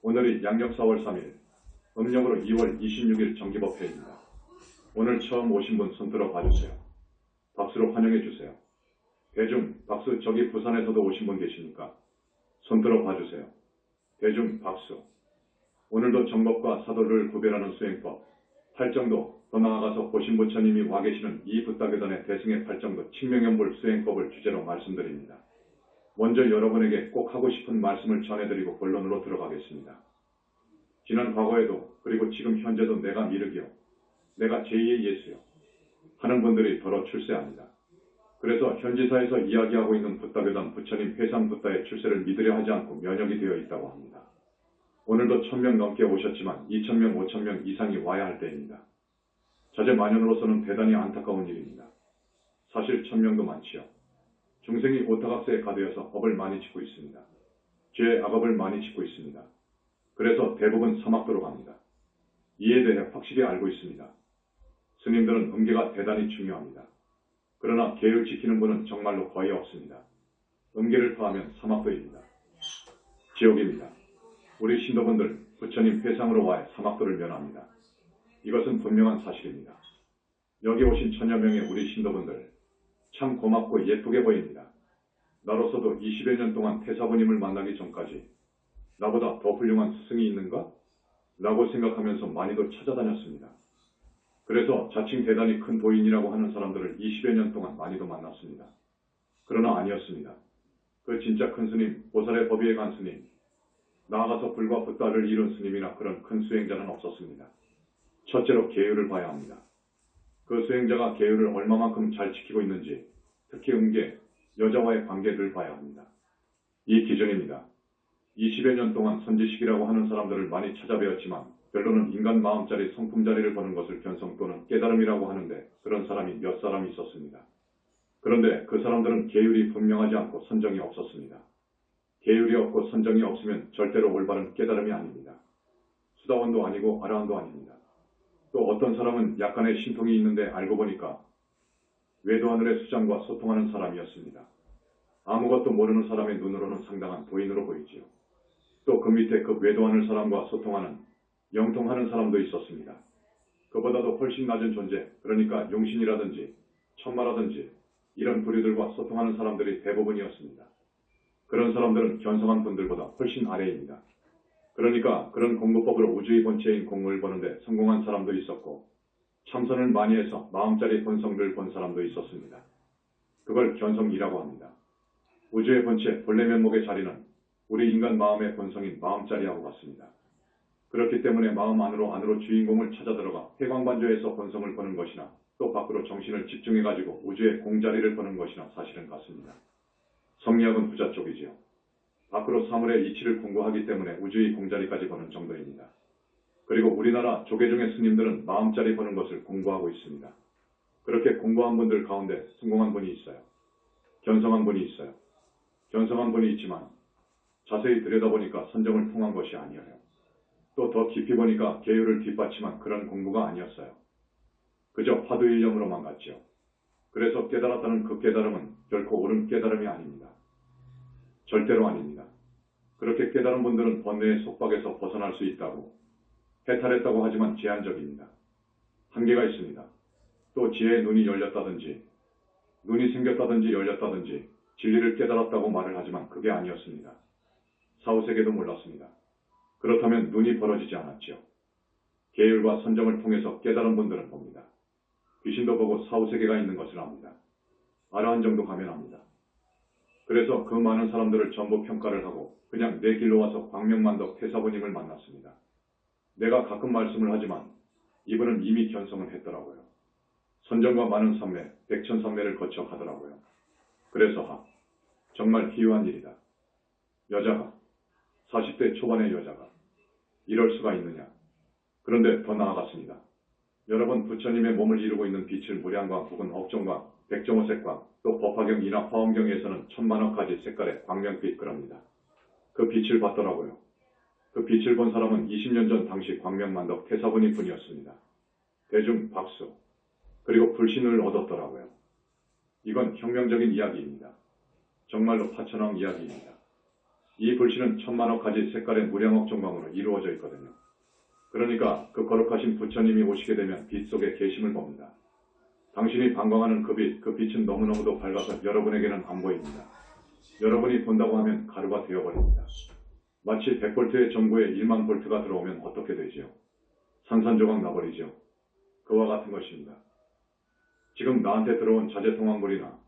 오늘이 양력 4월 3일, 음력으로 2월 26일 정기법회입니다. 오늘 처음 오신 분 손들어 봐주세요. 박수로 환영해주세요. 대중, 박수. 저기 부산에서도 오신 분 계십니까? 손들어 봐주세요. 대중, 박수. 오늘도 정법과 사도를 구별하는 수행법, 팔정도, 더 나아가서 보신 부처님이 와 계시는 이 붓다교단의 대승의 팔정도 칭명연불 수행법을 주제로 말씀드립니다. 먼저 여러분에게 꼭 하고 싶은 말씀을 전해드리고 본론으로 들어가겠습니다. 지난 과거에도 그리고 지금 현재도 내가 미륵이요, 내가 제2의 예수요 하는 분들이 더러 출세합니다. 그래서 현지사에서 이야기하고 있는 붓다교단 부처님 회상 붓다의 출세를 믿으려 하지 않고 면역이 되어 있다고 합니다. 오늘도 1000명 넘게 오셨지만 2000명, 5000명 이상이 와야 할 때입니다. 자제만연으로서는 대단히 안타까운 일입니다. 사실 1000명도 많지요. 중생이 오타각세에 가되어서 업을 많이 짓고 있습니다. 죄의 악업을 많이 짓고 있습니다. 그래서 대부분 사막도로 갑니다. 이에 대해 확실히 알고 있습니다. 스님들은 음계가 대단히 중요합니다. 그러나 계율 지키는 분은 정말로 거의 없습니다. 음계를 파하면 사막도입니다. 지옥입니다. 우리 신도분들 부처님 회상으로 와야 사막도를 면합니다. 이것은 분명한 사실입니다. 여기 오신 천여 명의 우리 신도분들 참 고맙고 예쁘게 보입니다. 나로서도 20여 년 동안 태사부님을 만나기 전까지 나보다 더 훌륭한 스승이 있는가? 라고 생각하면서 많이도 찾아다녔습니다. 그래서 자칭 대단히 큰 도인이라고 하는 사람들을 20여 년 동안 많이도 만났습니다. 그러나 아니었습니다. 그 진짜 큰 스님, 보살의 법위에 간 스님, 나아가서 불과 붓다를 이룬 스님이나 그런 큰 수행자는 없었습니다. 첫째로 계율을 봐야 합니다. 그 수행자가 계율을 얼마만큼 잘 지키고 있는지, 특히 음계, 여자와의 관계를 봐야 합니다. 이 기준입니다. 20여 년 동안 선지식이라고 하는 사람들을 많이 찾아뵈었지만 별로는 인간 마음짜리 성품자리를 보는 것을 견성 또는 깨달음이라고 하는데 그런 사람이 몇 사람 있었습니다. 그런데 그 사람들은 계율이 분명하지 않고 선정이 없었습니다. 계율이 없고 선정이 없으면 절대로 올바른 깨달음이 아닙니다. 수다원도 아니고 아라한도 아닙니다. 또 어떤 사람은 약간의 신통이 있는데 알고 보니까 외도하늘의 수장과 소통하는 사람이었습니다. 아무것도 모르는 사람의 눈으로는 상당한 도인으로 보이지요. 또 그 밑에 그 외도하늘 사람과 소통하는, 영통하는 사람도 있었습니다. 그보다도 훨씬 낮은 존재, 그러니까 용신이라든지 천마라든지 이런 부류들과 소통하는 사람들이 대부분이었습니다. 그런 사람들은 견성한 분들보다 훨씬 아래입니다. 그러니까 그런 공부법으로 우주의 본체인 공을 보는데 성공한 사람도 있었고 참선을 많이 해서 마음짜리 본성을 본 사람도 있었습니다. 그걸 견성이라고 합니다. 우주의 본체, 본래 면목의 자리는 우리 인간 마음의 본성인 마음자리하고 같습니다. 그렇기 때문에 마음 안으로 주인공을 찾아 들어가 해광반조에서 본성을 보는 것이나 또 밖으로 정신을 집중해가지고 우주의 공자리를 보는 것이나 사실은 같습니다. 성리학은 부자 쪽이지요. 밖으로 사물의 이치를 공부하기 때문에 우주의 공자리까지 보는 정도입니다. 그리고 우리나라 조계종의 스님들은 마음자리 보는 것을 공부하고 있습니다. 그렇게 공부한 분들 가운데 성공한 분이 있어요. 견성한 분이 있어요. 견성한 분이 있지만 자세히 들여다보니까 선정을 통한 것이 아니에요. 또 더 깊이 보니까 계율을 뒷받침한 그런 공부가 아니었어요. 그저 화두일념으로만 갔지요. 그래서 깨달았다는 그 깨달음은 결코 옳은 깨달음이 아닙니다. 절대로 아닙니다. 그렇게 깨달은 분들은 번뇌의 속박에서 벗어날 수 있다고, 해탈했다고 하지만 제한적입니다. 한계가 있습니다. 또 지혜의 눈이 열렸다든지, 눈이 생겼다든지 열렸다든지 진리를 깨달았다고 말을 하지만 그게 아니었습니다. 사후세계도 몰랐습니다. 그렇다면 눈이 벌어지지 않았지요. 계율과 선정을 통해서 깨달은 분들은 봅니다. 귀신도 보고 사후세계가 있는 것을 압니다. 아라한 정도 가면 압니다. 그래서 그 많은 사람들을 전부 평가를 하고 그냥 내 길로 와서 광명만덕 태사부님을 만났습니다. 내가 가끔 말씀을 하지만 이분은 이미 견성을 했더라고요. 선정과 많은 삼매, 백천삼매를 거쳐 가더라고요. 그래서 정말 희유한 일이다. 여자가 40대 초반의 여자가 이럴 수가 있느냐. 그런데 더 나아갔습니다. 여러분 부처님의 몸을 이루고 있는 빛을 무량광 혹은 업종광, 백종호색광, 또 법화경이나 화엄경에서는 천만억가지 색깔의 광명빛 그럽니다. 그 빛을 봤더라고요. 그 빛을 본 사람은 20년 전 당시 광명만덕 태사부님 분이었습니다. 대중 박수, 그리고 불신을 얻었더라고요. 이건 혁명적인 이야기입니다. 정말로 파천왕 이야기입니다. 이 불씨는 천만억 가지 색깔의 무량억 정광으로 이루어져 있거든요. 그러니까 그 거룩하신 부처님이 오시게 되면 빛 속에 계심을 봅니다. 당신이 방광하는 그 빛은 너무너무도 밝아서 여러분에게는 안 보입니다. 여러분이 본다고 하면 가루가 되어버립니다. 마치 100볼트의 전구에 1만 볼트가 들어오면 어떻게 되지요? 산산조각 나버리죠. 그와 같은 것입니다. 지금 나한테 들어온 자재통합물이나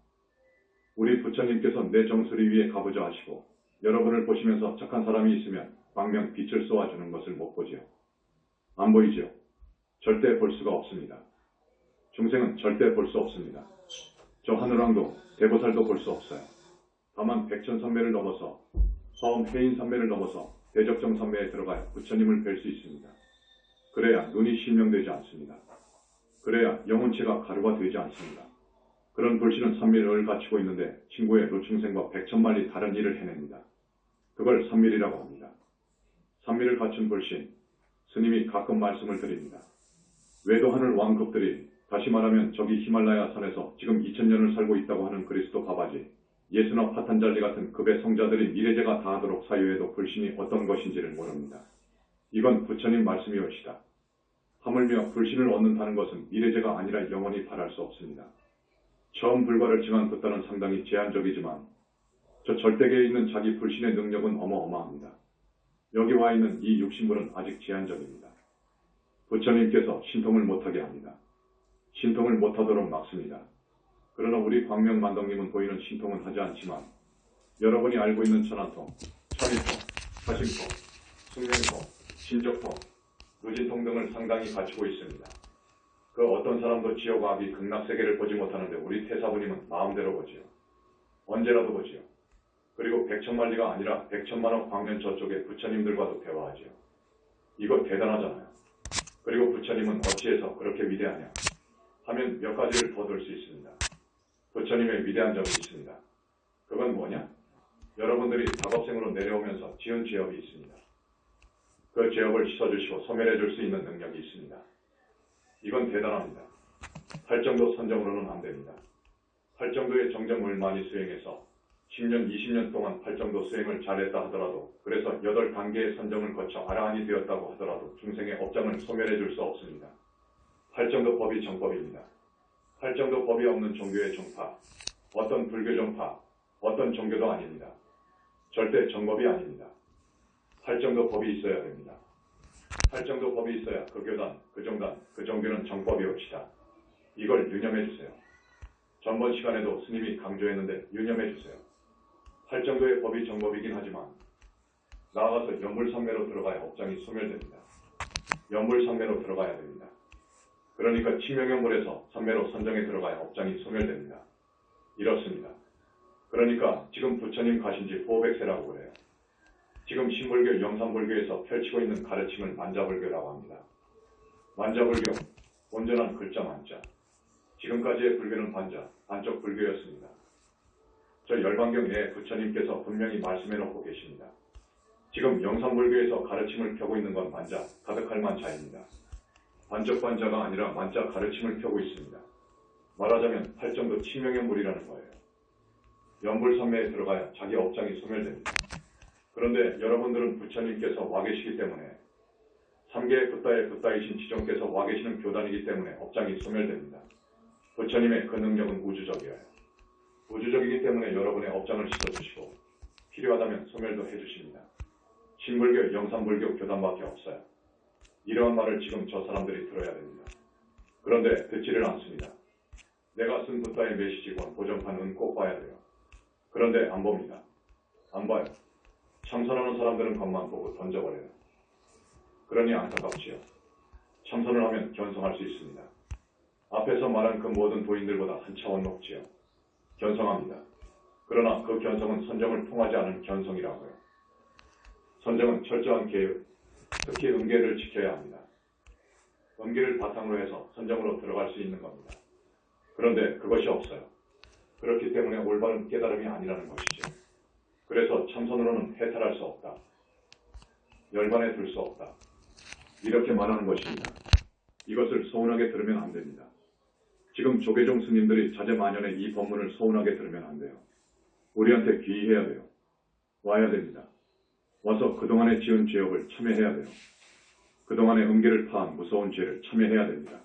우리 부처님께서 내 정수리 위에 가보자 하시고 여러분을 보시면서 착한 사람이 있으면 광명 빛을 쏘아주는 것을 못 보지요. 안 보이지요? 절대 볼 수가 없습니다. 중생은 절대 볼 수 없습니다. 저 하늘왕도 대보살도 볼 수 없어요. 다만 백천산매를 넘어서 화엄 해인산매를 넘어서 대적정산매에 들어가야 부처님을 뵐 수 있습니다. 그래야 눈이 실명되지 않습니다. 그래야 영혼체가 가루가 되지 않습니다. 그런 불씨는 삼밀을 갖추고 있는데 친구의 노충생과 백천만리 다른 일을 해냅니다. 그걸 삼밀이라고 합니다. 삼밀을 갖춘 불신, 스님이 가끔 말씀을 드립니다. 외도하늘 왕급들이 다시 말하면 저기 히말라야 산에서 지금 2000년을 살고 있다고 하는 그리스도 바바지, 예수나 파탄잘리 같은 급의 성자들이 미래제가 다하도록 사유해도 불신이 어떤 것인지를 모릅니다. 이건 부처님 말씀이옵시다. 하물며 불신을 얻는다는 것은 미래제가 아니라 영원히 바랄 수 없습니다. 처음 불과를 증한 붓다는 상당히 제한적이지만 저 절대계에 있는 자기 불신의 능력은 어마어마합니다. 여기 와 있는 이 육신물은 아직 제한적입니다. 부처님께서 신통을 못하게 합니다. 신통을 못하도록 막습니다. 그러나 우리 광명만덕님은 보이는 신통은 하지 않지만 여러분이 알고 있는 천안통, 천인통, 사심통, 숙명통, 신적통, 무진통 등을 상당히 갖추고 있습니다. 그 어떤 사람도 지옥악이 극락세계를 보지 못하는데 우리 태사부님은 마음대로 보지요. 언제라도 보지요. 그리고 백천만리가 아니라 백천만억 광년 저쪽에 부처님들과도 대화하지요. 이거 대단하잖아요. 그리고 부처님은 어찌해서 그렇게 위대하냐 하면 몇 가지를 더 들 수 있습니다. 부처님의 위대한 점이 있습니다. 그건 뭐냐? 여러분들이 작업생으로 내려오면서 지은 죄업이 있습니다. 그 죄업을 씻어주시고 소멸해 줄 수 있는 능력이 있습니다. 이건 대단합니다. 할 정도 선정으로는 안 됩니다. 할 정도의 정정을 많이 수행해서 10년, 20년 동안 할 정도 수행을 잘했다 하더라도 그래서 8단계의 선정을 거쳐 아라한이 되었다고 하더라도 중생의 업장을 소멸해 줄 수 없습니다. 할 정도 법이 정법입니다. 할 정도 법이 없는 종교의 종파, 어떤 불교 종파, 어떤 종교도 아닙니다. 절대 정법이 아닙니다. 할 정도 법이 있어야 됩니다. 할 정도 법이 있어야 그 교단, 그 종단, 그 종교는 정법이옵시다. 이걸 유념해 주세요. 전번 시간에도 스님이 강조했는데 유념해 주세요. 할 정도의 법이 정법이긴 하지만 나아가서 연불산매로 들어가야 업장이 소멸됩니다. 연불산매로 들어가야 됩니다. 그러니까 치명연불에서 산매로 선정에 들어가야 업장이 소멸됩니다. 이렇습니다. 그러니까 지금 부처님 가신 지 보백세라고 그래요. 지금 신불교, 영산불교에서 펼치고 있는 가르침을 만자불교라고 합니다. 만자불교, 온전한 글자 만자. 지금까지의 불교는 반쪽 불교였습니다. 저 열반경 내에 부처님께서 분명히 말씀해놓고 계십니다. 지금 영산불교에서 가르침을 펴고 있는 건 만자, 가득할 만자입니다. 반쪽 반자가 아니라 만자 가르침을 펴고 있습니다. 말하자면 할 정도 치명연불이라는 거예요. 연불산매에 들어가야 자기 업장이 소멸됩니다. 그런데 여러분들은 부처님께서 와 계시기 때문에 3계의 붓다의 붓다이신 지존께서 와 계시는 교단이기 때문에 업장이 소멸됩니다. 부처님의 그 능력은 우주적이에요. 우주적이기 때문에 여러분의 업장을 씻어주시고 필요하다면 소멸도 해주십니다. 신불교, 영산불교 교단밖에 없어요. 이러한 말을 지금 저 사람들이 들어야 됩니다. 그런데 듣지를 않습니다. 내가 쓴 붓다의 메시지권 보정판은 꼭 봐야 돼요. 그런데 안 봅니다. 안 봐요. 참선하는 사람들은 겉만 보고 던져버려요. 그러니 안타깝지요. 참선을 하면 견성할 수 있습니다. 앞에서 말한 그 모든 도인들보다 한 차원 높지요. 견성합니다. 그러나 그 견성은 선정을 통하지 않은 견성이라고요. 선정은 철저한 계율, 특히 음계를 지켜야 합니다. 음계를 바탕으로 해서 선정으로 들어갈 수 있는 겁니다. 그런데 그것이 없어요. 그렇기 때문에 올바른 깨달음이 아니라는 것이죠. 그래서 참선으로는 해탈할 수 없다. 열반에 들 수 없다. 이렇게 말하는 것입니다. 이것을 서운하게 들으면 안 됩니다. 지금 조계종 스님들이 자제만연의 이 법문을 서운하게 들으면 안 돼요. 우리한테 귀의해야 돼요. 와야 됩니다. 와서 그동안에 지은 죄업을 참회해야 돼요. 그동안에 음계를 파한 무서운 죄를 참회해야 됩니다.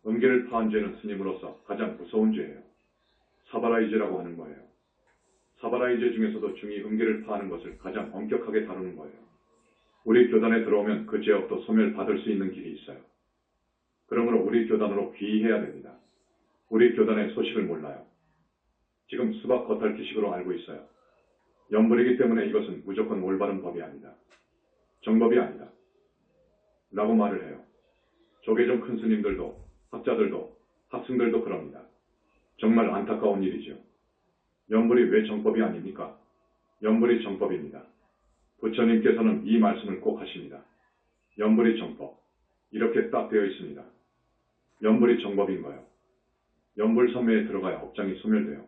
음계를 파한 죄는 스님으로서 가장 무서운 죄예요. 사바라이죄라고 하는 거예요. 사바라이죄 중에서도 중이 음계를 파하는 것을 가장 엄격하게 다루는 거예요. 우리 교단에 들어오면 그 죄업도 소멸받을 수 있는 길이 있어요. 그러므로 우리 교단으로 귀의해야 됩니다. 우리 교단의 소식을 몰라요. 지금 수박 겉핥기식으로 알고 있어요. 연불이기 때문에 이것은 무조건 올바른 법이 아니다. 정법이 아니다. 라고 말을 해요. 조계종 큰 스님들도 학자들도 학생들도 그럽니다. 정말 안타까운 일이죠. 연불이 왜 정법이 아닙니까? 연불이 정법입니다. 부처님께서는 이 말씀을 꼭 하십니다. 연불이 정법. 이렇게 딱 되어 있습니다. 연불이 정법인 거예요. 연불선매에 들어가야 업장이 소멸돼요.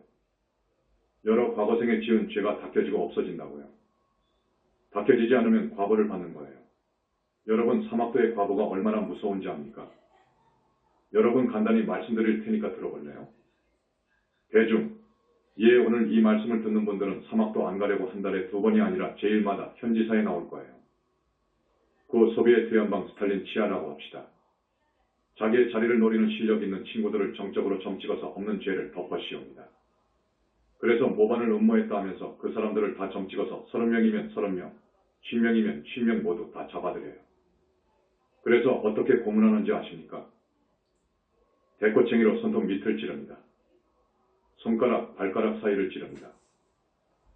여러 과거생에 지은 죄가 닦여지고 없어진다고요. 닦여지지 않으면 과보를 받는 거예요. 여러분 사막도의 과보가 얼마나 무서운지 압니까? 여러분 간단히 말씀드릴 테니까 들어볼래요? 대중, 오늘 이 말씀을 듣는 분들은 사막도 안 가려고 한 달에 2번이 아니라 제1마다 현지사에 나올 거예요. 그 소비에트 연방 스탈린 치하라고 합시다. 자기의 자리를 노리는 실력 있는 친구들을 정적으로 점찍어서 없는 죄를 덮어씌웁니다. 그래서 모반을 음모했다 하면서 그 사람들을 다 점찍어서 30명이면 30명, 10명이면 10명 모두 다 잡아들여요. 그래서 어떻게 고문하는지 아십니까? 대꼬챙이로 손톱 밑을 찌릅니다. 손가락, 발가락 사이를 찌릅니다.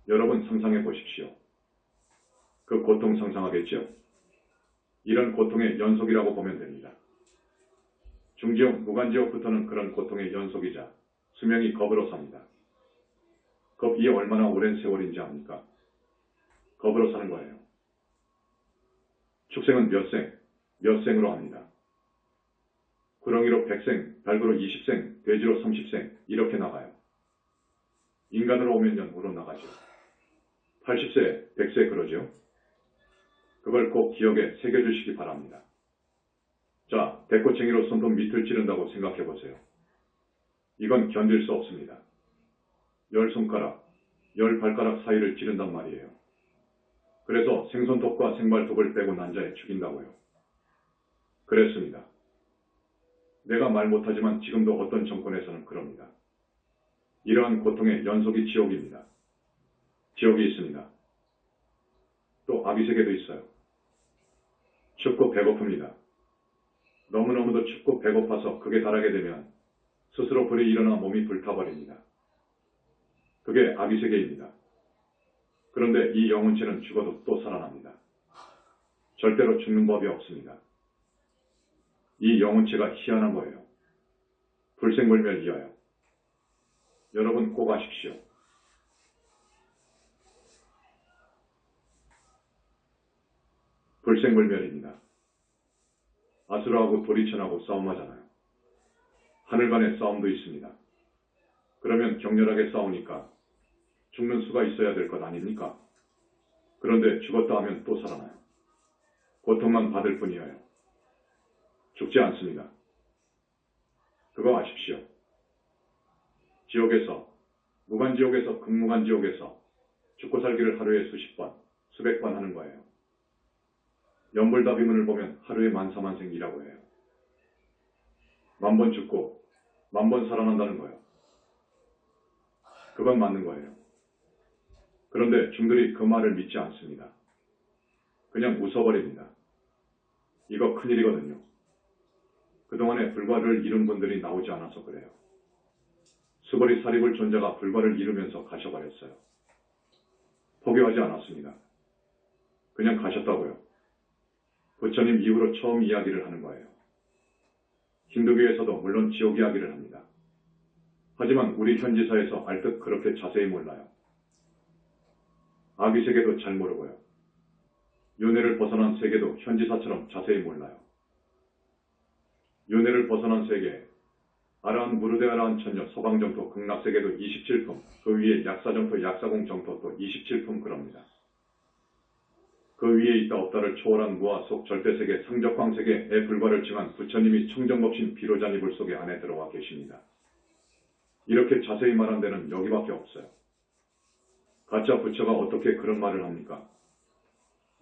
여러분 상상해 보십시오. 그 고통 상상하겠죠? 이런 고통의 연속이라고 보면 됩니다. 중지옥, 무간지옥부터는 그런 고통의 연속이자 수명이 겁으로 삽니다. 겁이 얼마나 오랜 세월인지 압니까? 겁으로 사는 거예요. 축생은 몇 생으로 합니다. 구렁이로 100생, 달구로 20생, 돼지로 30생 이렇게 나가요. 인간으로 오면 연후로 나가죠. 80세, 100세 그러죠. 그걸 꼭 기억에 새겨주시기 바랍니다. 자, 대꼬챙이로 손톱 밑을 찌른다고 생각해보세요. 이건 견딜 수 없습니다. 10손가락, 10발가락 사이를 찌른단 말이에요. 그래서 생손톱과 생발톱을 빼고 난자에 죽인다고요. 그랬습니다. 내가 말 못하지만 지금도 어떤 정권에서는 그럽니다. 이러한 고통의 연속이 지옥입니다. 지옥이 있습니다. 또 아비세계도 있어요. 춥고 배고픕니다. 너무너무도 춥고 배고파서 극에 달하게 되면 스스로 불이 일어나 몸이 불타버립니다. 그게 아비세계입니다. 그런데 이 영혼체는 죽어도 또 살아납니다. 절대로 죽는 법이 없습니다. 이 영혼체가 희한한 거예요. 불생불멸이어요. 여러분 꼭 아십시오. 불생불멸입니다. 아수라하고 도리천하고 싸움하잖아요. 하늘 간의 싸움도 있습니다. 그러면 격렬하게 싸우니까 죽는 수가 있어야 될 것 아닙니까? 그런데 죽었다 하면 또 살아나요. 고통만 받을 뿐이에요. 죽지 않습니다. 그거 아십시오. 지옥에서, 무간지옥에서, 극무간지옥에서 죽고 살기를 하루에 수십 번, 수백 번 하는 거예요. 연불다비문을 보면 하루에 만사만생이라고 해요. 1000번 죽고 1000번 살아난다는 거예요. 그건 맞는 거예요. 그런데 중들이 그 말을 믿지 않습니다. 그냥 웃어버립니다. 이거 큰일이거든요. 그동안에 불과를 이룬 분들이 나오지 않아서 그래요. 수거리 사리불 존자가 불과를 이루면서 가셔버렸어요. 포기하지 않았습니다. 그냥 가셨다고요. 부처님 이후로 처음 이야기를 하는 거예요. 힌두교에서도 물론 지옥 이야기를 합니다. 하지만 우리 현지사에서 알듯 그렇게 자세히 몰라요. 아비세계도 잘 모르고요. 윤회를 벗어난 세계도 현지사처럼 자세히 몰라요. 윤회를 벗어난 세계, 아라한 무르데 아라한 천녀 서방정토 극락세계도 27품, 그 위에 약사정토 약사공 정토도 27품 그럽니다. 그 위에 있다 없다를 초월한 무아 속 절대세계 상적광세계의 불과를 증한 부처님이 청정법신 비로자니불 속에 안에 들어와 계십니다. 이렇게 자세히 말한 데는 여기밖에 없어요. 가짜 부처가 어떻게 그런 말을 합니까?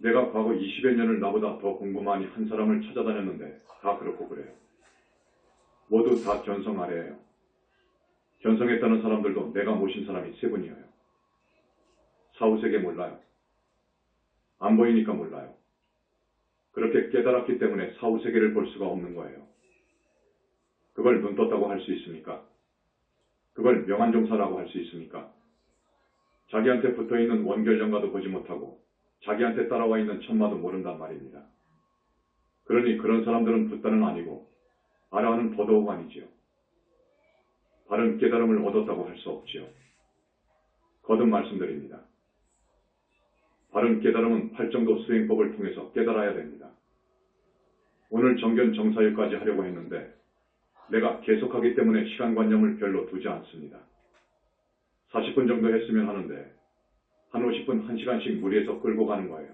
내가 과거 20여 년을 나보다 더 공부 많이 한 사람을 찾아다녔는데 다 그렇고 그래요. 모두 다 견성 아래예요. 견성했다는 사람들도 내가 모신 사람이 세 분이에요. 사후세계 몰라요. 안 보이니까 몰라요. 그렇게 깨달았기 때문에 사후세계를 볼 수가 없는 거예요. 그걸 눈 떴다고 할 수 있습니까? 그걸 명한종사라고 할 수 있습니까? 자기한테 붙어있는 원결정가도 보지 못하고 자기한테 따라와 있는 천마도 모른단 말입니다. 그러니 그런 사람들은 붓다는 아니고 아라는 더더욱 아니지요. 바른 깨달음을 얻었다고 할 수 없지요. 거듭 말씀드립니다. 바른 깨달음은 팔정도 수행법을 통해서 깨달아야 됩니다. 오늘 정견 정사일까지 하려고 했는데 내가 계속하기 때문에 시간관념을 별로 두지 않습니다. 40분 정도 했으면 하는데 한 50분 1시간씩 무리해서 끌고 가는 거예요.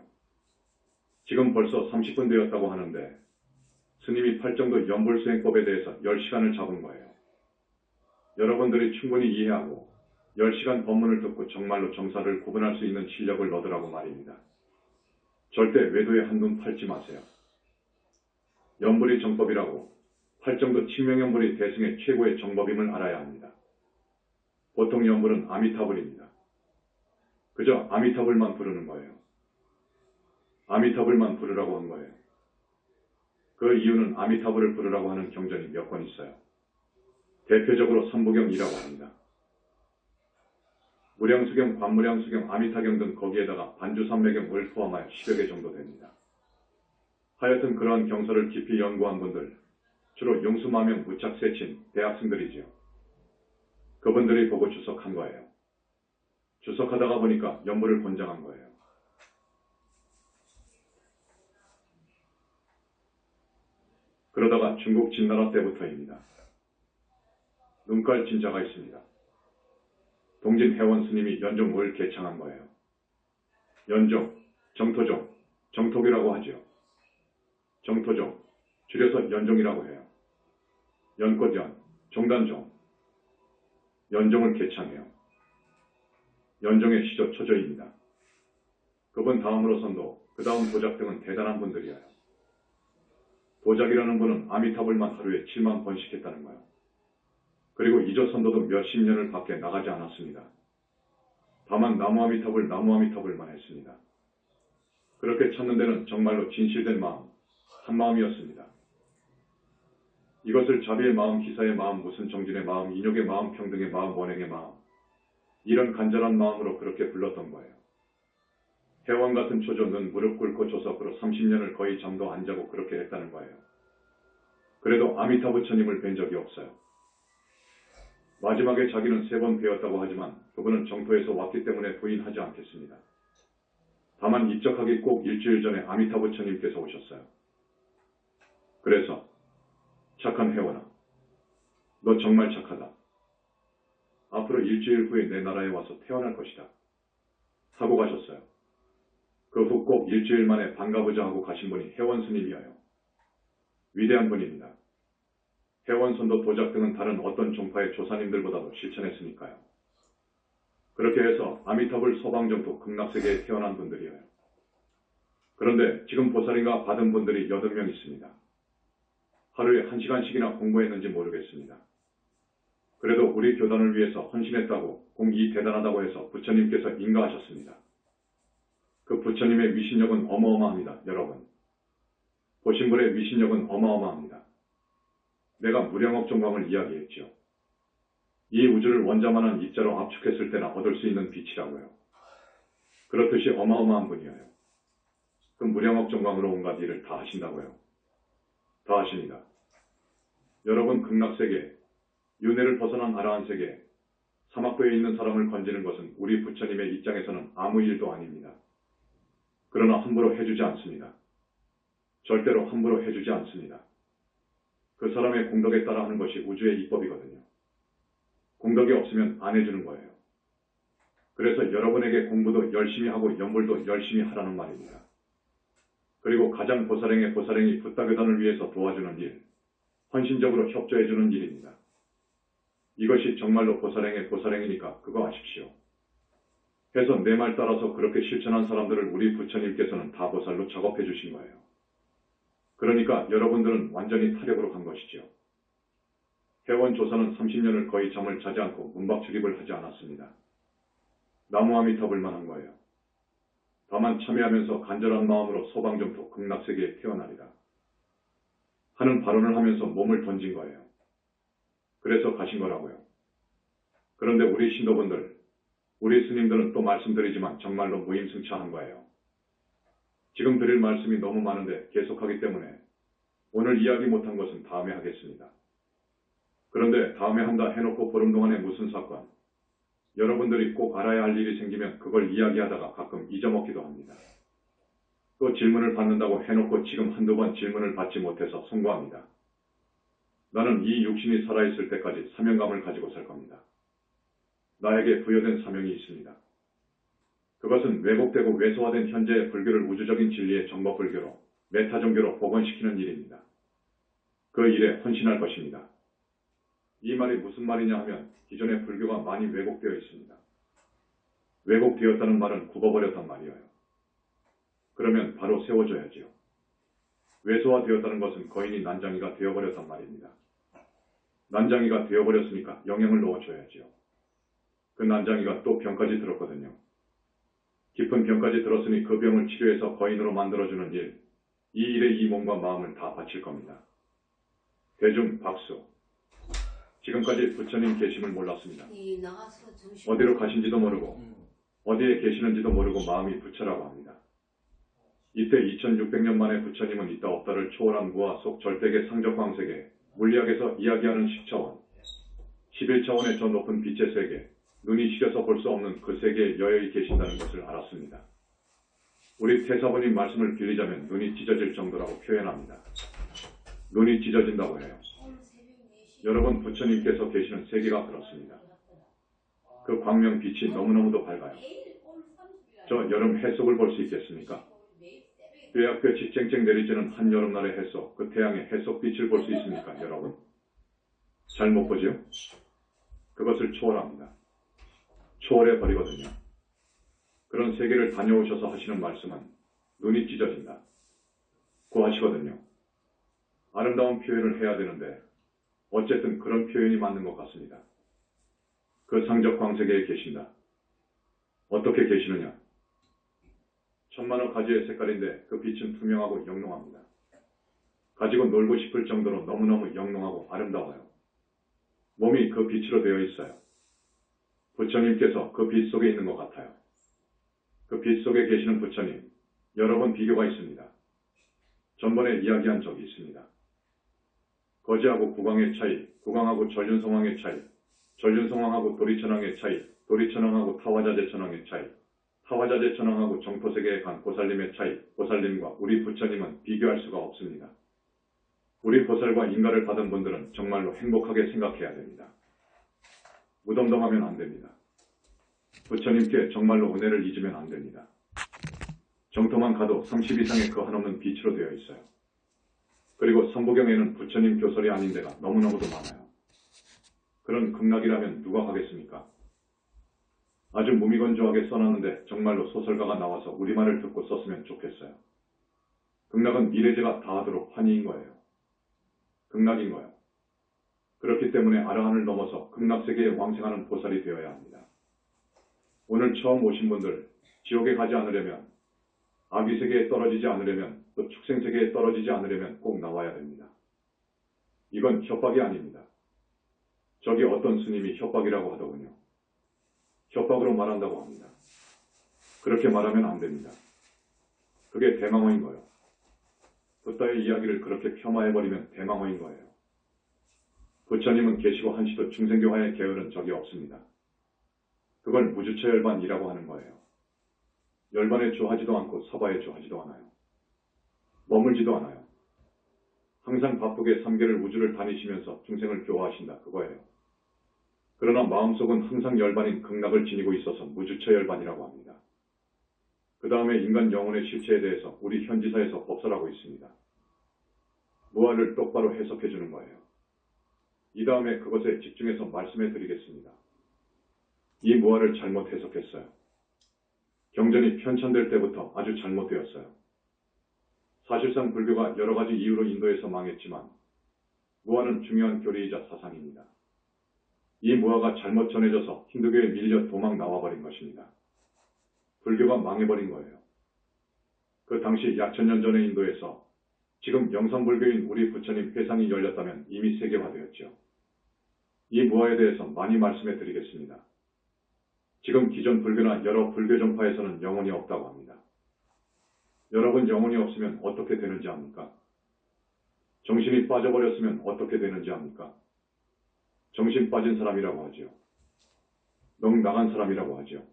지금 벌써 30분 되었다고 하는데 스님이 팔정도 연불수행법에 대해서 10시간을 잡은 거예요. 여러분들이 충분히 이해하고 10시간 법문을 듣고 정말로 정사를 구분할 수 있는 실력을 얻으라고 말입니다. 절대 외도에 한눈 팔지 마세요. 연불이 정법이라고 팔정도 칙명연불이 대승의 최고의 정법임을 알아야 합니다. 보통 연불은 아미타불입니다. 그저 아미타불만 부르는 거예요. 아미타불만 부르라고 한 거예요. 그 이유는 아미타불을 부르라고 하는 경전이 몇 권 있어요. 대표적으로 삼부경이라고 합니다. 무량수경, 관무량수경, 아미타경 등 거기에다가 반주삼매경을 포함하여 10여 개 정도 됩니다. 하여튼 그러한 경서를 깊이 연구한 분들, 주로 용수마명 무착세친 대학생들이지요. 그분들이 보고 주석한 거예요. 주석하다가 보니까 연불을 권장한 거예요. 그러다가 중국 진나라 때부터입니다. 눈깔 진자가 있습니다. 동진 회원 스님이 연종을 개창한 거예요. 연종, 정토종, 정토기라고 하지요. 정토종, 줄여서 연종이라고 해요. 연꽃연, 종단종, 연종을 개창해요. 연종의 시조 초조입니다. 그분 다음으로선도 그 다음 도작 등은 대단한 분들이에요. 도작이라는 분은 아미타불만 하루에 7만 번씩 했다는 거예요. 그리고 이조선도도 몇십 년을 밖에 나가지 않았습니다. 다만 나무아미타불만 했습니다. 그렇게 찾는 데는 정말로 진실된 마음, 한 마음이었습니다. 이것을 자비의 마음, 기사의 마음, 무슨 정진의 마음, 인욕의 마음, 평등의 마음, 원행의 마음, 이런 간절한 마음으로 그렇게 불렀던 거예요. 해왕 같은 초조는 무릎 꿇고 조석으로 30년을 거의 잠도 안 자고 그렇게 했다는 거예요. 그래도 아미타 부처님을 뵌 적이 없어요. 마지막에 자기는 3번 뵈었다고 하지만 그분은 정토에서 왔기 때문에 부인하지 않겠습니다. 다만 입적하기 꼭 일주일 전에 아미타 부처님께서 오셨어요. 그래서 착한 회원아, 너 정말 착하다. 앞으로 일주일 후에 내 나라에 와서 태어날 것이다. 하고 가셨어요. 그 후 꼭 일주일 만에 반가보자 하고 가신 분이 회원 스님이어요. 위대한 분입니다. 회원선도 도작 등은 다른 어떤 종파의 조사님들보다도 실천했으니까요. 그렇게 해서 아미타불 서방정토 극락세계에 태어난 분들이에요. 그런데 지금 보살인가 받은 분들이 8명 있습니다. 하루에 1시간씩이나 공부했는지 모르겠습니다. 그래도 우리 교단을 위해서 헌신했다고 공이 대단하다고 해서 부처님께서 인가하셨습니다. 그 부처님의 위신력은 어마어마합니다. 여러분. 보신 분의 위신력은 어마어마합니다. 내가 무량억 종광을 이야기했죠. 이 우주를 원자만한 입자로 압축했을 때나 얻을 수 있는 빛이라고요. 그렇듯이 어마어마한 분이에요. 그 무량억 종광으로 온갖 일을 다 하신다고요. 다 하십니다. 여러분 극락세계, 윤회를 벗어난 아라한 세계, 사막도에 있는 사람을 건지는 것은 우리 부처님의 입장에서는 아무 일도 아닙니다. 그러나 함부로 해주지 않습니다. 절대로 함부로 해주지 않습니다. 그 사람의 공덕에 따라 하는 것이 우주의 입법이거든요. 공덕이 없으면 안 해주는 거예요. 그래서 여러분에게 공부도 열심히 하고 연불도 열심히 하라는 말입니다. 그리고 가장 보살행의 보살행이 붓다교단을 위해서 도와주는 일, 헌신적으로 협조해주는 일입니다. 이것이 정말로 보살행의 보살행이니까 그거 아십시오. 해서 내 말 따라서 그렇게 실천한 사람들을 우리 부처님께서는 다 보살로 작업해 주신 거예요. 그러니까 여러분들은 완전히 타력으로 간 것이지요. 회원 조사는 30년을 거의 잠을 자지 않고 문박 출입을 하지 않았습니다. 나무아미탑을만 한 거예요. 다만 참여하면서 간절한 마음으로 소방정토 극락세계에 태어나리라 하는 발언을 하면서 몸을 던진 거예요. 그래서 가신 거라고요. 그런데 우리 신도분들, 우리 스님들은 또 말씀드리지만 정말로 무임승차한 거예요. 지금 드릴 말씀이 너무 많은데 계속하기 때문에 오늘 이야기 못한 것은 다음에 하겠습니다. 그런데 다음에 한다 해놓고 보름 동안에 무슨 사건, 여러분들이 꼭 알아야 할 일이 생기면 그걸 이야기하다가 가끔 잊어먹기도 합니다. 또 질문을 받는다고 해놓고 지금 한두 번 질문을 받지 못해서 송구합니다. 나는 이 육신이 살아있을 때까지 사명감을 가지고 살 겁니다. 나에게 부여된 사명이 있습니다. 그것은 왜곡되고 왜소화된 현재의 불교를 우주적인 진리의 정법불교로, 메타종교로 복원시키는 일입니다. 그 일에 헌신할 것입니다. 이 말이 무슨 말이냐 하면 기존의 불교가 많이 왜곡되어 있습니다. 왜곡되었다는 말은 굽어버렸단 말이에요. 그러면 바로 세워줘야지요. 왜소화되었다는 것은 거인이 난장이가 되어버렸단 말입니다. 난장이가 되어버렸으니까 영향을 넣어줘야지요. 그 난장이가 또 병까지 들었거든요. 깊은 병까지 들었으니 그 병을 치료해서 거인으로 만들어주는 일, 이 일에 이 몸과 마음을 다 바칠 겁니다. 대중 박수. 지금까지 부처님 계심을 몰랐습니다. 어디로 가신지도 모르고 어디에 계시는지도 모르고 마음이 부처라고 합니다. 이때 2600년 만에 부처님은 있다 없다를 초월한 무아 속 절대계 상적광세계, 물리학에서 이야기하는 10차원, 11차원의 저 높은 빛의 세계, 눈이 시려서 볼 수 없는 그 세계에 여여히 계신다는 것을 알았습니다. 우리 태사부님 말씀을 빌리자면 눈이 찢어질 정도라고 표현합니다. 눈이 찢어진다고 해요. 여러분 부처님께서 계시는 세계가 그렇습니다. 그 광명 빛이 너무너무도 밝아요. 저 여름 해속을 볼 수 있겠습니까? 뼈약볕이 쨍쨍 내리쬐는 한여름날의 해속, 그 태양의 해속빛을 볼 수 있습니까, 여러분? 잘 못 보지요? 그것을 초월합니다. 초월해버리거든요. 그런 세계를 다녀오셔서 하시는 말씀은 눈이 찢어진다. 고하시거든요. 아름다운 표현을 해야 되는데 어쨌든 그런 표현이 맞는 것 같습니다. 그 상적광세계에 계신다. 어떻게 계시느냐? 천만호 가지의 색깔인데 그 빛은 투명하고 영롱합니다. 가지고 놀고 싶을 정도로 너무너무 영롱하고 아름다워요. 몸이 그 빛으로 되어 있어요. 부처님께서 그 빛 속에 있는 것 같아요. 그 빛 속에 계시는 부처님, 여러 번 비교가 있습니다. 전번에 이야기한 적이 있습니다. 거지하고 구광의 차이, 구광하고 전륜성왕의 차이, 전륜성왕하고 도리천왕의 차이, 도리천왕하고 타화자재천왕의 차이, 타화자재천왕하고 정토세계에 간 보살님의 차이, 보살님과 우리 부처님은 비교할 수가 없습니다. 우리 보살과 인가를 받은 분들은 정말로 행복하게 생각해야 됩니다. 무덤덤하면 안 됩니다. 부처님께 정말로 은혜를 잊으면 안 됩니다. 정토만 가도 30 이상의 그 한없는 빛으로 되어 있어요. 그리고 삼부경에는 부처님 교설이 아닌 데가 너무너무도 많아요. 그런 극락이라면 누가 가겠습니까? 아주 무미건조하게 써놨는데 정말로 소설가가 나와서 우리말을 듣고 썼으면 좋겠어요. 극락은 미래제가 다 하도록 환희인 거예요. 극락인 거예요. 그렇기 때문에 아라한을 넘어서 극락세계에 왕생하는 보살이 되어야 합니다. 오늘 처음 오신 분들, 지옥에 가지 않으려면, 아귀세계에 떨어지지 않으려면, 또 축생세계에 떨어지지 않으려면 꼭 나와야 됩니다. 이건 협박이 아닙니다. 저기 어떤 스님이 협박이라고 하더군요. 협박으로 말한다고 합니다. 그렇게 말하면 안 됩니다. 그게 대망호인 거예요. 부다의 이야기를 그렇게 폄하해버리면 대망호인 거예요. 부처님은 계시고 한시도 중생교화에 게으른 적이 없습니다. 그걸 무주처 열반이라고 하는 거예요. 열반에 주하지도 않고 서바에 주하지도 않아요. 머물지도 않아요. 항상 바쁘게 3개를 우주를 다니시면서 중생을 교화하신다 그거예요. 그러나 마음속은 항상 열반인 극락을 지니고 있어서 무주처 열반이라고 합니다. 그 다음에 인간 영혼의 실체에 대해서 우리 현지사에서 법설하고 있습니다. 무아를 똑바로 해석해 주는 거예요. 이 다음에 그것에 집중해서 말씀해 드리겠습니다. 이 무아를 잘못 해석했어요. 경전이 편찬될 때부터 아주 잘못되었어요. 사실상 불교가 여러 가지 이유로 인도에서 망했지만 무아는 중요한 교리이자 사상입니다. 이 무아가 잘못 전해져서 힌두교에 밀려 도망 나와버린 것입니다. 불교가 망해버린 거예요. 그 당시 약천년 전의 인도에서 지금 영산불교인 우리 부처님 회상이 열렸다면 이미 세계화되었죠. 이 무아에 대해서 많이 말씀해 드리겠습니다. 지금 기존 불교나 여러 불교 종파에서는 영혼이 없다고 합니다. 여러분 영혼이 없으면 어떻게 되는지 압니까? 정신이 빠져버렸으면 어떻게 되는지 압니까? 정신 빠진 사람이라고 하지요. 넋 나간 사람이라고 하지요.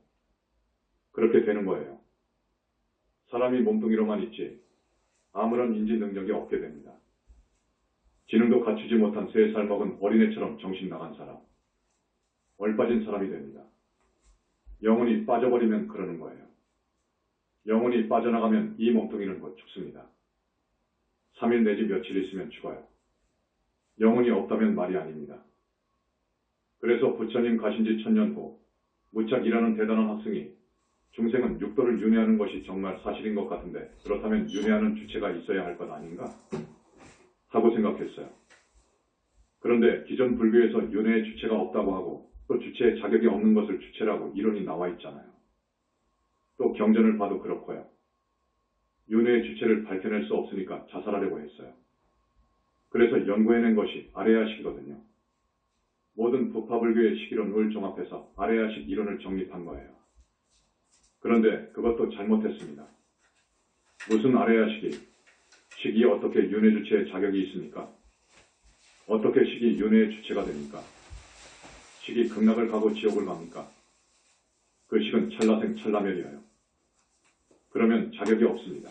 그렇게 되는 거예요. 사람이 몸뚱이로만 있지 아무런 인지 능력이 없게 됩니다. 지능도 갖추지 못한 3살 먹은 어린애처럼 정신 나간 사람, 얼빠진 사람이 됩니다. 영혼이 빠져버리면 그러는 거예요. 영혼이 빠져나가면 이 몸뚱이는 곧 죽습니다. 3일 내지 며칠 있으면 죽어요. 영혼이 없다면 말이 아닙니다. 그래서 부처님 가신 지 1000년 후 무착 일하는 대단한 학생이 중생은 육도를 윤회하는 것이 정말 사실인 것 같은데 그렇다면 윤회하는 주체가 있어야 할 것 아닌가? 하고 생각했어요. 그런데 기존 불교에서 윤회의 주체가 없다고 하고 또 주체의 자격이 없는 것을 주체라고 이론이 나와 있잖아요. 또 경전을 봐도 그렇고요. 윤회의 주체를 밝혀낼 수 없으니까 자살하려고 했어요. 그래서 연구해낸 것이 아레야식이거든요. 모든 부파불교의 식이론을 종합해서 아레야식 이론을 정립한 거예요. 그런데 그것도 잘못했습니다. 무슨 아레야식이, 식이 어떻게 윤회 주체의 자격이 있습니까? 어떻게 식이 윤회의 주체가 됩니까? 식이 극락을 가고 지옥을 갑니까? 그 식은 찰나생 찰나멸이에요. 그러면 자격이 없습니다.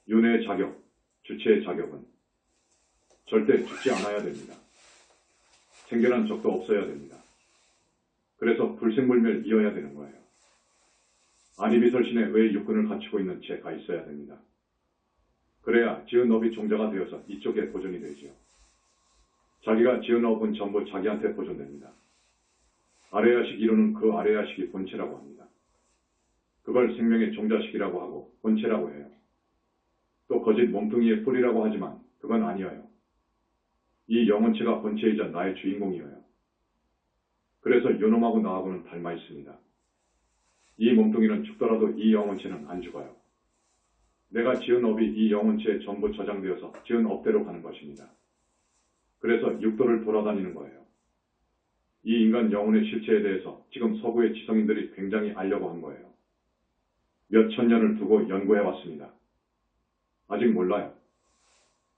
윤회의 자격, 주체의 자격은 절대 죽지 않아야 됩니다. 생겨난 적도 없어야 됩니다. 그래서 불생불멸이어야 되는 거예요. 아니비설신에 왜 육군을 갖추고 있는 채가 있어야 됩니다. 그래야 지은 업이 종자가 되어서 이쪽에 보존이 되지요. 자기가 지은 업은 전부 자기한테 보존됩니다. 아레야식 이론은 그 아레야식이 본체라고 합니다. 그걸 생명의 종자식이라고 하고 본체라고 해요. 또 거짓 몸뚱이의 뿌리라고 하지만 그건 아니에요. 이 영혼체가 본체이자 나의 주인공이에요. 그래서 요놈하고 나하고는 닮아 있습니다. 이 몸뚱이는 죽더라도 이 영혼체는 안 죽어요. 내가 지은 업이 이 영혼체에 전부 저장되어서 지은 업대로 가는 것입니다. 그래서 육도를 돌아다니는 거예요. 이 인간 영혼의 실체에 대해서 지금 서구의 지성인들이 굉장히 알려고 한 거예요. 몇 천 년을 두고 연구해왔습니다. 아직 몰라요.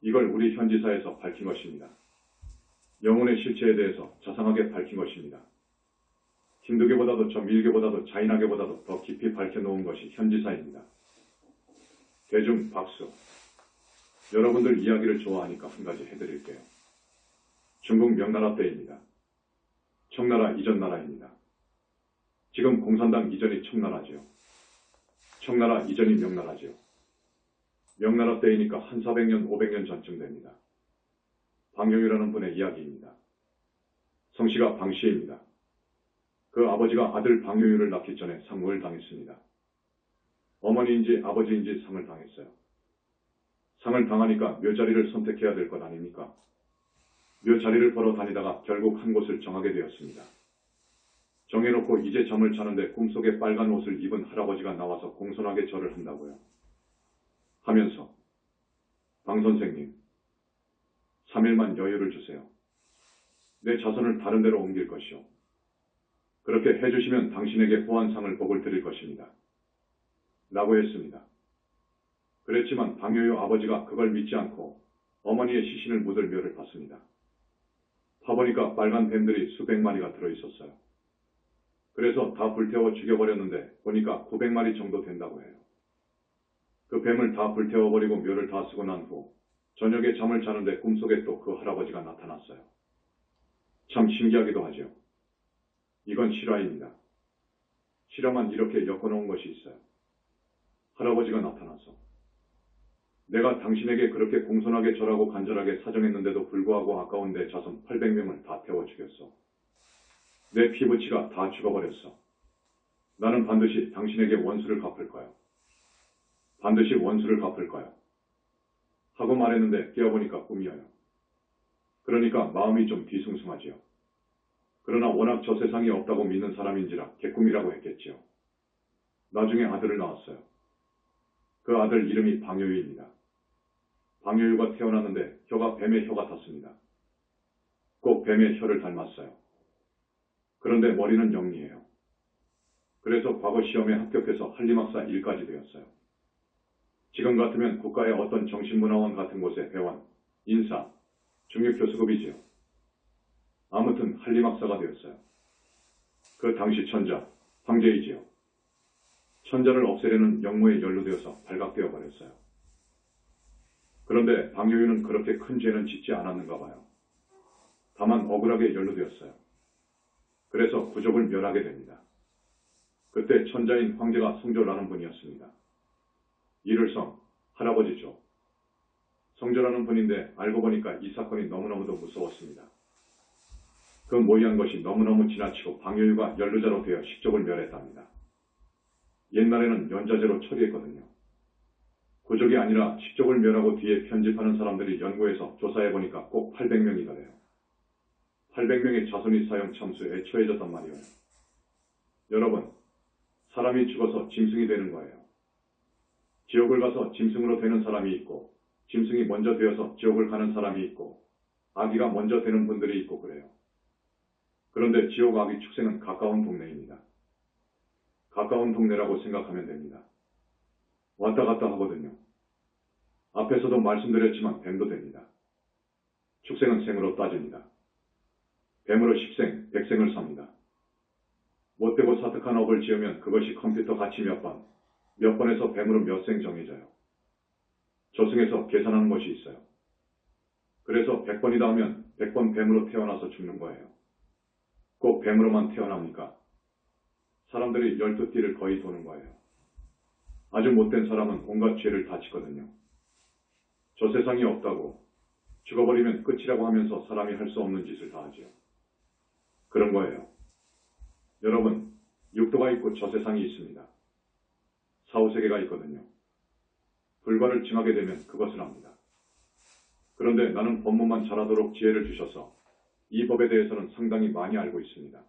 이걸 우리 현지사에서 밝힌 것입니다. 영혼의 실체에 대해서 자상하게 밝힌 것입니다. 힌두교보다도 저 밀교보다도 자인학교보다도 더 깊이 밝혀놓은 것이 현지사입니다. 대중 박수. 여러분들 이야기를 좋아하니까 한 가지 해드릴게요. 중국 명나라 때입니다. 청나라 이전 나라입니다. 지금 공산당 이전이 청나라지요. 청나라 이전이 명나라지요. 명나라 때이니까 한 400년, 500년 전쯤 됩니다. 방용이라는 분의 이야기입니다. 성씨가 방씨입니다. 그 아버지가 아들 방요유를 낳기 전에 상무를 당했습니다. 어머니인지 아버지인지 상을 당했어요. 상을 당하니까 묘자리를 선택해야 될 것 아닙니까? 묘자리를 걸어 다니다가 결국 한 곳을 정하게 되었습니다. 정해놓고 이제 잠을 자는데 꿈속에 빨간 옷을 입은 할아버지가 나와서 공손하게 절을 한다고요. 하면서 방 선생님, 3일만 여유를 주세요. 내 자손을 다른 데로 옮길 것이요. 그렇게 해주시면 당신에게 호환상을 복을 드릴 것입니다. 라고 했습니다. 그랬지만 방요유 아버지가 그걸 믿지 않고 어머니의 시신을 묻을 묘를 봤습니다. 파보니까 빨간 뱀들이 수백 마리가 들어있었어요. 그래서 다 불태워 죽여버렸는데 보니까 900마리 정도 된다고 해요. 그 뱀을 다 불태워버리고 묘를 다 쓰고 난 후 저녁에 잠을 자는데 꿈속에 또 그 할아버지가 나타났어요. 참 신기하기도 하죠. 이건 실화입니다. 실화만 이렇게 엮어놓은 것이 있어요. 할아버지가 나타나서 내가 당신에게 그렇게 공손하게 절하고 간절하게 사정했는데도 불구하고 아까운 내 자손 800명을 다 태워 죽였어. 내 피부치가 다 죽어버렸어. 나는 반드시 당신에게 원수를 갚을 거야. 반드시 원수를 갚을 거야. 하고 말했는데 깨어보니까 꿈이어요. 그러니까 마음이 좀 뒤숭숭하지요. 그러나 워낙 저 세상에 없다고 믿는 사람인지라 개꿈이라고 했겠지요. 나중에 아들을 낳았어요. 그 아들 이름이 방효유입니다. 방효유가 태어났는데 혀가 뱀의 혀 같았습니다. 꼭 뱀의 혀를 닮았어요. 그런데 머리는 영리해요. 그래서 과거 시험에 합격해서 한림학사 1까지 되었어요. 지금 같으면 국가의 어떤 정신문화원 같은 곳에 회원, 인사, 중립교수급이지요. 아무튼 한림학사가 되었어요. 그 당시 천자, 황제이지요. 천자를 없애려는 역모에 연루되어서 발각되어 버렸어요. 그런데 방효유는 그렇게 큰 죄는 짓지 않았는가 봐요. 다만 억울하게 연루되었어요. 그래서 부족을 멸하게 됩니다. 그때 천자인 황제가 성조라는 분이었습니다. 이를성 할아버지죠. 성조라는 분인데 알고 보니까 이 사건이 너무너무도 무서웠습니다. 그 모의한 것이 너무너무 지나치고 방효유가 연루자로 되어 식족을 멸했답니다. 옛날에는 연자제로 처리했거든요. 구족이 아니라 식족을 멸하고 뒤에 편집하는 사람들이 연구해서 조사해보니까 꼭 800명이더래요. 800명의 자손이 사형 참수에 처해졌단 말이에요. 여러분, 사람이 죽어서 짐승이 되는 거예요. 지옥을 가서 짐승으로 되는 사람이 있고, 짐승이 먼저 되어서 지옥을 가는 사람이 있고, 아기가 먼저 되는 분들이 있고 그래요. 그런데 지옥 아기 축생은 가까운 동네입니다. 가까운 동네라고 생각하면 됩니다. 왔다 갔다 하거든요. 앞에서도 말씀드렸지만 뱀도 됩니다. 축생은 생으로 따집니다. 뱀으로 10생, 100생을 삽니다. 못되고 사특한 업을 지으면 그것이 컴퓨터 가치 몇 번에서 뱀으로 몇 생 정해져요. 저승에서 계산하는 것이 있어요. 그래서 100번이다 하면 100번 뱀으로 태어나서 죽는 거예요. 꼭 뱀으로만 태어납니까? 사람들이 12띠를 거의 도는 거예요. 아주 못된 사람은 온갖 죄를 다 짓거든요. 저 세상이 없다고 죽어버리면 끝이라고 하면서 사람이 할 수 없는 짓을 다 하지요. 그런 거예요. 여러분, 육도가 있고 저 세상이 있습니다. 사후세계가 있거든요. 불과를 증하게 되면 그것을 합니다. 그런데 나는 법문만 잘하도록 지혜를 주셔서 이 법에 대해서는 상당히 많이 알고 있습니다.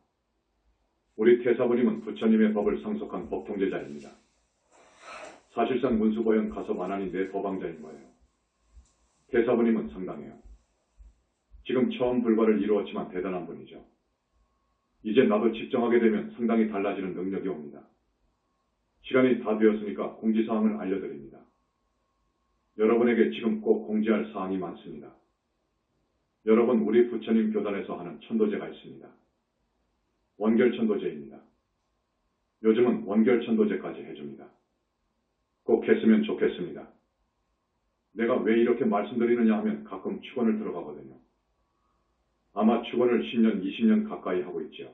우리 태사부님은 부처님의 법을 상속한 법통제자입니다. 사실상 문수보현 가섭안하니 내 법왕자인 거예요. 태사부님은 상당해요. 지금 처음 불과를 이루었지만 대단한 분이죠. 이제 나도 집정하게 되면 상당히 달라지는 능력이 옵니다. 시간이 다 되었으니까 공지사항을 알려드립니다. 여러분에게 지금 꼭 공지할 사항이 많습니다. 여러분, 우리 부처님 교단에서 하는 천도제가 있습니다. 원결천도제입니다. 요즘은 원결천도제까지 해줍니다. 꼭 했으면 좋겠습니다. 내가 왜 이렇게 말씀드리느냐 하면 가끔 축원을 들어가거든요. 아마 축원을 10년, 20년 가까이 하고 있죠.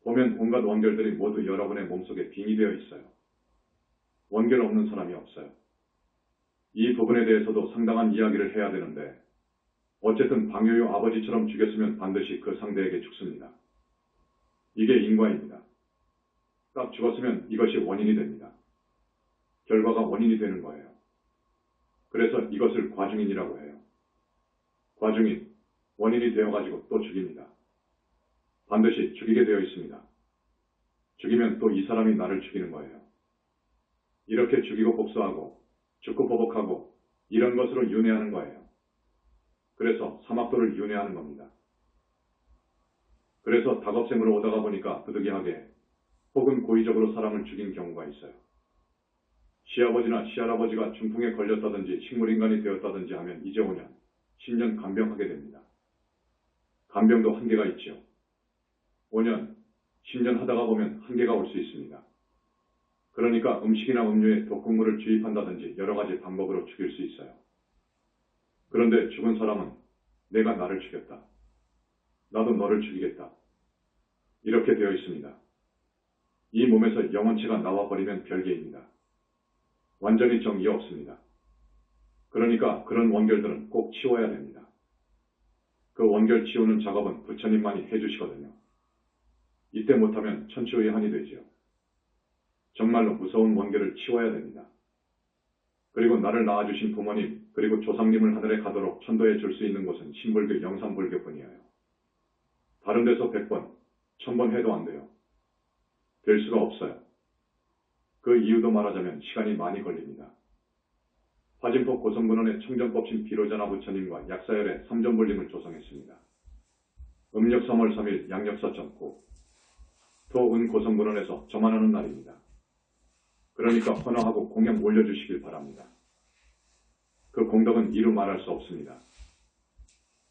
보면 온갖 원결들이 모두 여러분의 몸속에 빙이 되어 있어요. 원결 없는 사람이 없어요. 이 부분에 대해서도 상당한 이야기를 해야 되는데 어쨌든 방효유 아버지처럼 죽였으면 반드시 그 상대에게 죽습니다. 이게 인과입니다. 딱 죽었으면 이것이 원인이 됩니다. 결과가 원인이 되는 거예요. 그래서 이것을 과중인이라고 해요. 과중인, 원인이 되어가지고 또 죽입니다. 반드시 죽이게 되어 있습니다. 죽이면 또 이 사람이 나를 죽이는 거예요. 이렇게 죽이고 복수하고 죽고 보복하고 이런 것으로 윤회하는 거예요. 그래서 사막도를 윤회하는 겁니다. 그래서 다급생으로 오다가 보니까 부득이하게 혹은 고의적으로 사람을 죽인 경우가 있어요. 시아버지나 시할아버지가 중풍에 걸렸다든지 식물인간이 되었다든지 하면 이제 5년, 10년 간병하게 됩니다. 간병도 한계가 있죠. 5년, 10년 하다가 보면 한계가 올 수 있습니다. 그러니까 음식이나 음료에 독극물을 주입한다든지 여러 가지 방법으로 죽일 수 있어요. 그런데 죽은 사람은 내가 나를 죽였다. 나도 너를 죽이겠다. 이렇게 되어 있습니다. 이 몸에서 영혼체가 나와버리면 별개입니다. 완전히 정이 없습니다. 그러니까 그런 원결들은 꼭 치워야 됩니다. 그 원결 치우는 작업은 부처님만이 해주시거든요. 이때 못하면 천추의한이 되지요. 정말로 무서운 원계를 치워야 됩니다. 그리고 나를 낳아주신 부모님, 그리고 조상님을 하늘에 가도록 천도해 줄 수 있는 곳은 신불교, 영산불교뿐이에요. 다른 데서 100번, 1000번 해도 안 돼요. 될 수가 없어요. 그 이유도 말하자면 시간이 많이 걸립니다. 화진포 고성군원의 청정법신 비로자나 부처님과 약사열의 삼전불림을 조성했습니다. 음력 3월 3일 양력 4.9 토은 고성군원에서 저만하는 날입니다. 그러니까 헌화하고 공양 올려주시길 바랍니다. 그 공덕은 이루 말할 수 없습니다.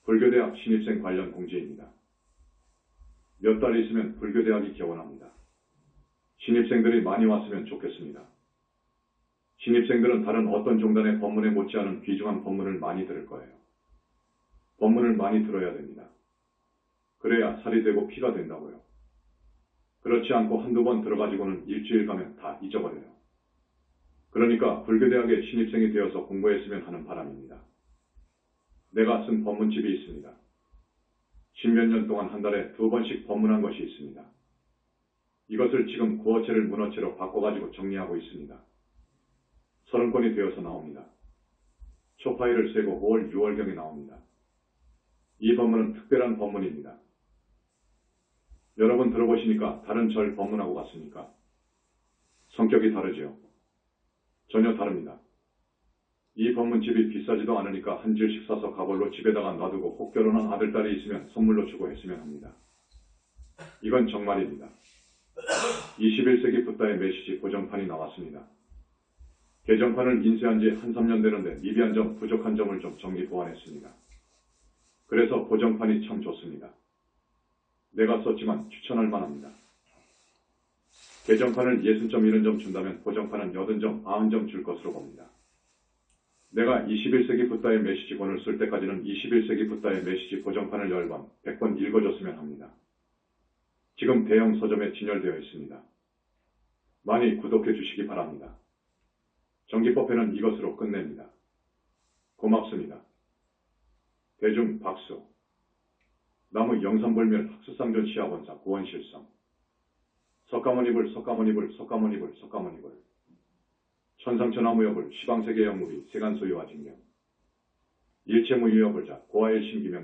불교대학 신입생 관련 공지입니다. 몇 달 있으면 불교대학이 개원합니다. 신입생들이 많이 왔으면 좋겠습니다. 신입생들은 다른 어떤 종단의 법문에 못지않은 귀중한 법문을 많이 들을 거예요. 법문을 많이 들어야 됩니다. 그래야 살이 되고 피가 된다고요. 그렇지 않고 한두 번 들어가지고는 일주일 가면 다 잊어버려요. 그러니까 불교대학의 신입생이 되어서 공부했으면 하는 바람입니다. 내가 쓴 법문집이 있습니다. 10몇 년 동안 한 달에 2번씩 법문한 것이 있습니다. 이것을 지금 구어체를 문어체로 바꿔가지고 정리하고 있습니다. 30권이 되어서 나옵니다. 초파일을 세고 5월, 6월경에 나옵니다. 이 법문은 특별한 법문입니다. 여러분 들어보시니까 다른 절 법문하고 같습니까? 성격이 다르지요? 전혀 다릅니다. 이 법문집이 비싸지도 않으니까 한 질씩 사서 가볼로 집에다가 놔두고 꼭 결혼한 아들딸이 있으면 선물로 주고 했으면 합니다. 이건 정말입니다. 21세기 붓다의 메시지 고정판이 나왔습니다. 개정판을 인쇄한 지 한 3년 되는데 미비한 점, 부족한 점을 좀 정리 보완했습니다. 그래서 고정판이 참 좋습니다. 내가 썼지만 추천할 만합니다. 개정판을 60점, 70점 준다면 고정판은 80점, 90점 줄 것으로 봅니다. 내가 21세기 붓다의 메시지권을 쓸 때까지는 21세기 붓다의 메시지 고정판을 10번, 100번 읽어줬으면 합니다. 지금 대형 서점에 진열되어 있습니다. 많이 구독해 주시기 바랍니다. 정기법회는 이것으로 끝냅니다. 고맙습니다. 대중 박수. 나무 영산불멸 학수상전 시아본사 구원실성. 석가모니불 석가모니불 석가모니불 석가모니불. 천상천하무여불 시방세계 영무비 세간소유와 징명. 일체무유여불자 고아의 신기명